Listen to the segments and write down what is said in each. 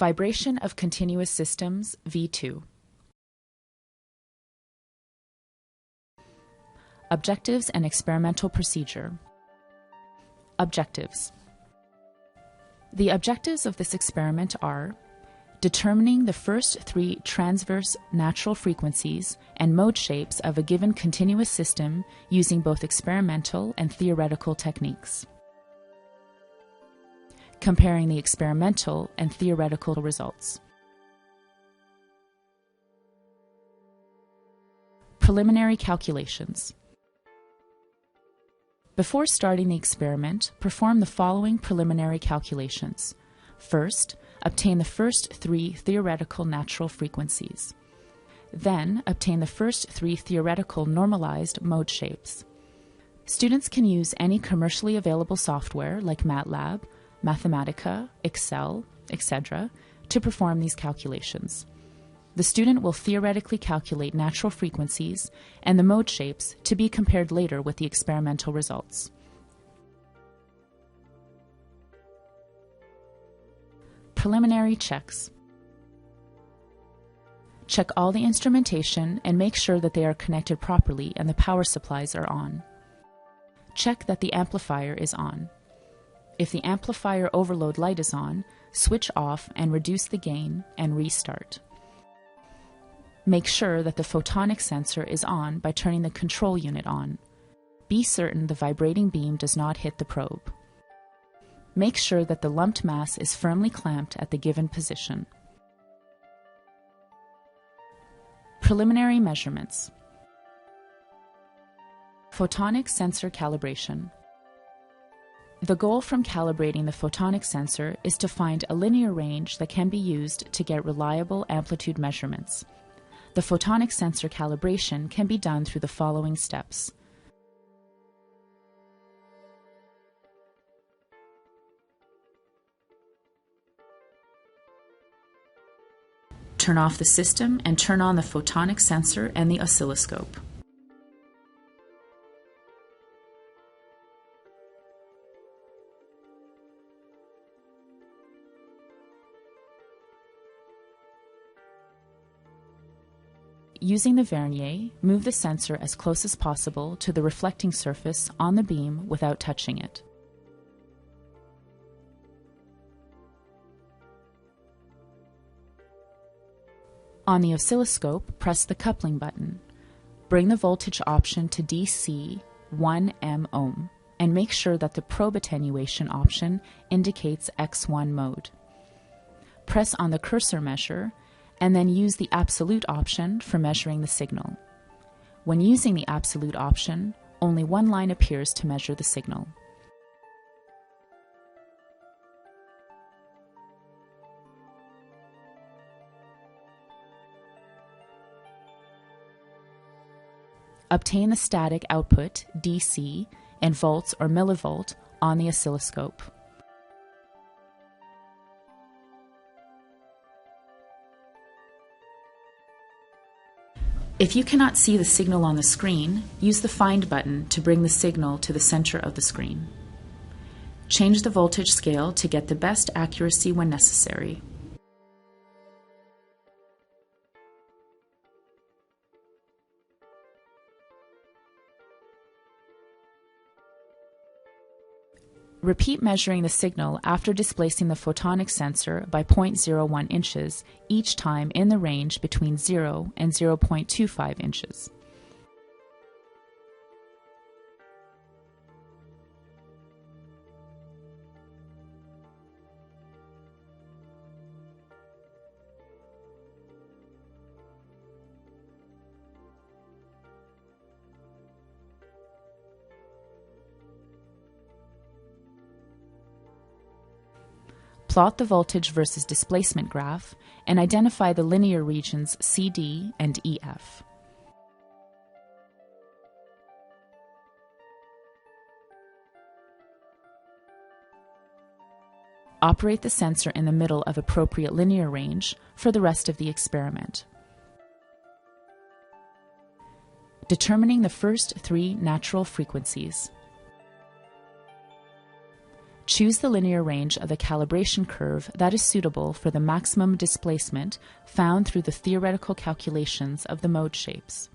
Vibration of continuous systems, V2. Objectives and experimental procedure. Objectives. The objectives of this experiment are determining the first three transverse natural frequencies and mode shapes of a given continuous system using both experimental and theoretical techniques. Comparing the experimental and theoretical results. Preliminary calculations. Before starting the experiment, perform the following preliminary calculations. First, obtain the first three theoretical natural frequencies. Then, obtain the first three theoretical normalized mode shapes. Students can use any commercially available software like MATLAB, Mathematica, Excel, etc. to perform these calculations. The student will theoretically calculate natural frequencies and the mode shapes to be compared later with the experimental results. Preliminary checks. Check all the instrumentation and make sure that they are connected properly and the power supplies are on. Check that the amplifier is on. If the amplifier overload light is on, switch off and reduce the gain and restart. Make sure that the photonic sensor is on by turning the control unit on. Be certain the vibrating beam does not hit the probe. Make sure that the lumped mass is firmly clamped at the given position. Preliminary measurements. Photonic sensor calibration. The goal from calibrating the photonic sensor is to find a linear range that can be used to get reliable amplitude measurements. The photonic sensor calibration can be done through the following steps. Turn off the system and turn on the photonic sensor and the oscilloscope. Using the vernier, move the sensor as close as possible to the reflecting surface on the beam without touching it. On the oscilloscope, press the coupling button. Bring the voltage option to DC 1 ohm and make sure that the probe attenuation option indicates X1 mode. Press on the cursor measure and then use the absolute option for measuring the signal. When using the absolute option, only one line appears to measure the signal. Obtain the static output, DC, in volts or millivolt on the oscilloscope. If you cannot see the signal on the screen, use the Find button to bring the signal to the center of the screen. Change the voltage scale to get the best accuracy when necessary. Repeat measuring the signal after displacing the photonic sensor by 0.01 inches each time in the range between 0 and 0.25 inches. Plot the voltage versus displacement graph and identify the linear regions CD and EF. Operate the sensor in the middle of appropriate linear range for the rest of the experiment. Determining the first 3 natural frequencies. Choose the linear range of the calibration curve that is suitable for the maximum displacement found through the theoretical calculations of the mode shapes.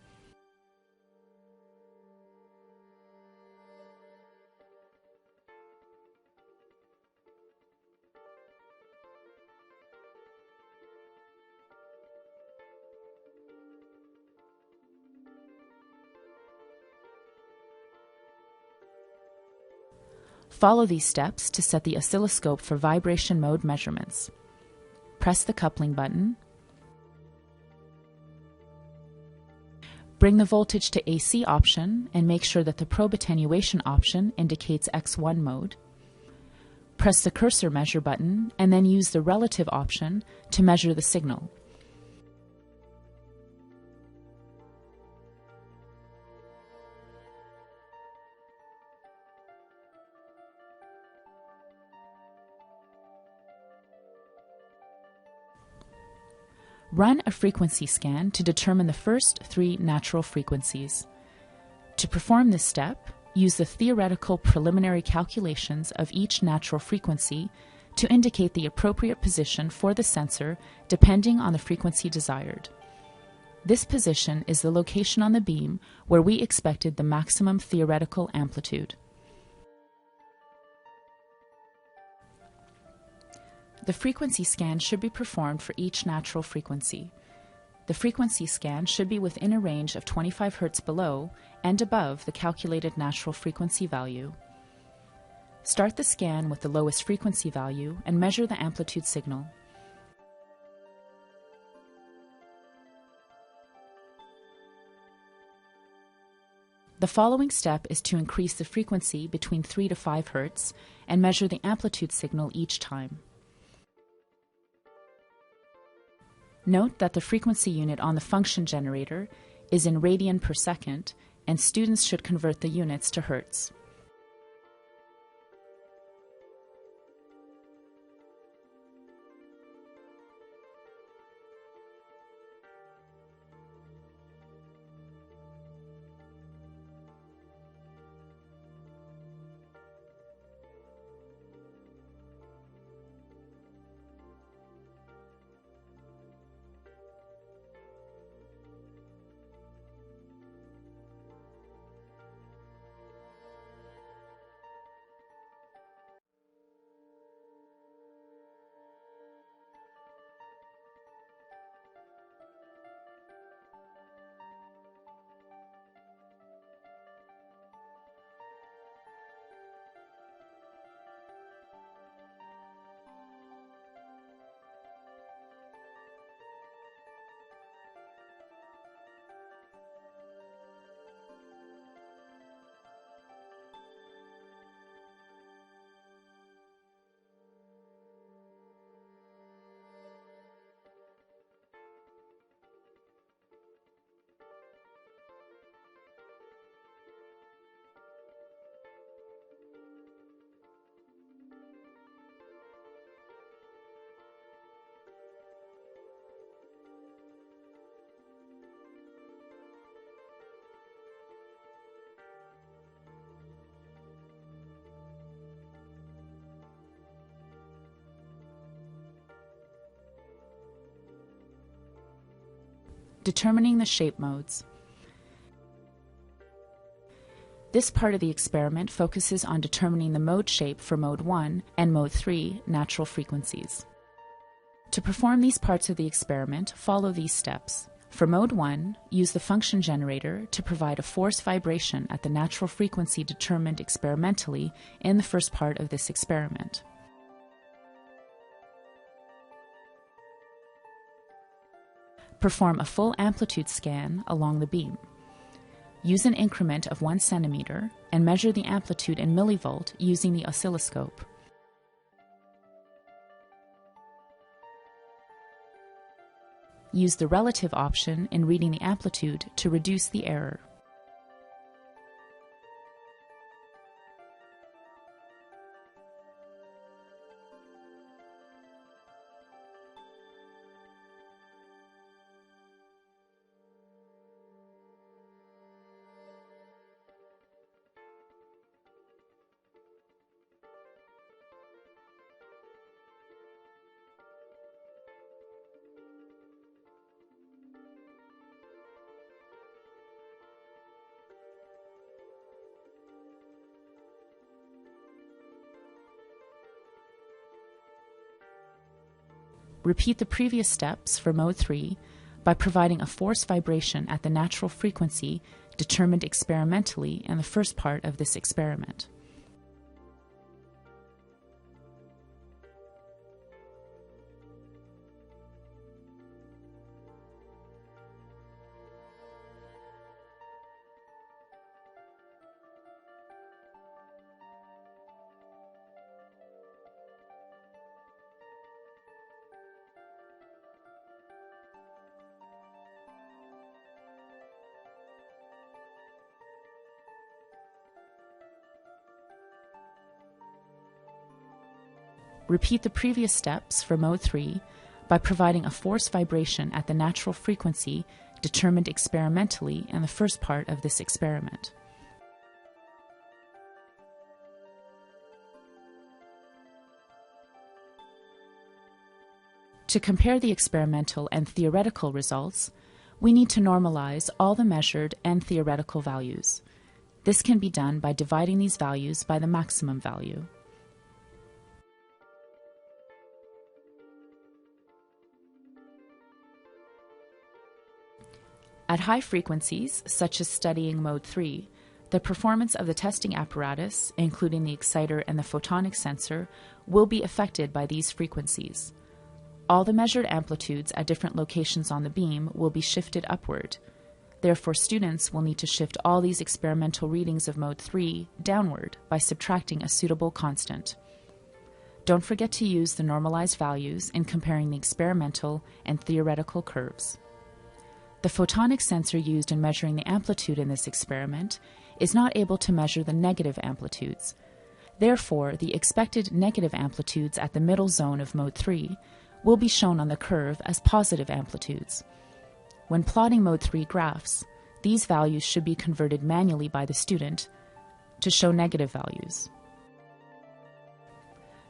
Follow these steps to set the oscilloscope for vibration mode measurements. Press the coupling button. Bring the voltage to AC option and make sure that the probe attenuation option indicates X1 mode. Press the cursor measure button and then use the relative option to measure the signal. Run a frequency scan to determine the first 3 natural frequencies. To perform this step, use the theoretical preliminary calculations of each natural frequency to indicate the appropriate position for the sensor depending on the frequency desired. This position is the location on the beam where we expected the maximum theoretical amplitude. The frequency scan should be performed for each natural frequency. The frequency scan should be within a range of 25 Hz below and above the calculated natural frequency value. Start the scan with the lowest frequency value and measure the amplitude signal. The following step is to increase the frequency between 3 to 5 Hz and measure the amplitude signal each time. Note that the frequency unit on the function generator is in radian per second, and students should convert the units to Hertz. Determining the shape modes. This part of the experiment focuses on determining the mode shape for Mode 1 and Mode 3 natural frequencies. To perform these parts of the experiment, follow these steps. For Mode 1, use the function generator to provide a force vibration at the natural frequency determined experimentally in the first part of this experiment. Perform a full amplitude scan along the beam. Use an increment of 1 centimeter and measure the amplitude in millivolt using the oscilloscope. Use the relative option in reading the amplitude to reduce the error. Repeat the previous steps for mode 3 by providing a force vibration at the natural frequency determined experimentally in the first part of this experiment. Repeat the previous steps for mode 3 by providing a force vibration at the natural frequency determined experimentally in the first part of this experiment. To compare the experimental and theoretical results, we need to normalize all the measured and theoretical values. This can be done by dividing these values by the maximum value. At high frequencies, such as studying mode 3, the performance of the testing apparatus, including the exciter and the photonic sensor, will be affected by these frequencies. All the measured amplitudes at different locations on the beam will be shifted upward. Therefore, students will need to shift all these experimental readings of mode 3 downward by subtracting a suitable constant. Don't forget to use the normalized values in comparing the experimental and theoretical curves. The photonic sensor used in measuring the amplitude in this experiment is not able to measure the negative amplitudes. Therefore, the expected negative amplitudes at the middle zone of mode 3 will be shown on the curve as positive amplitudes. When plotting mode 3 graphs, these values should be converted manually by the student to show negative values.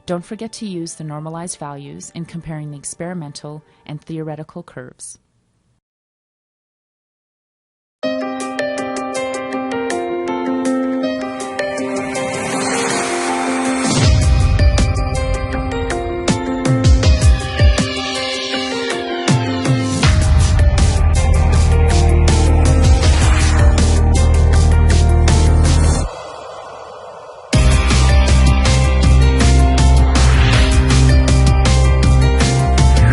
Don't forget to use the normalized values in comparing the experimental and theoretical curves.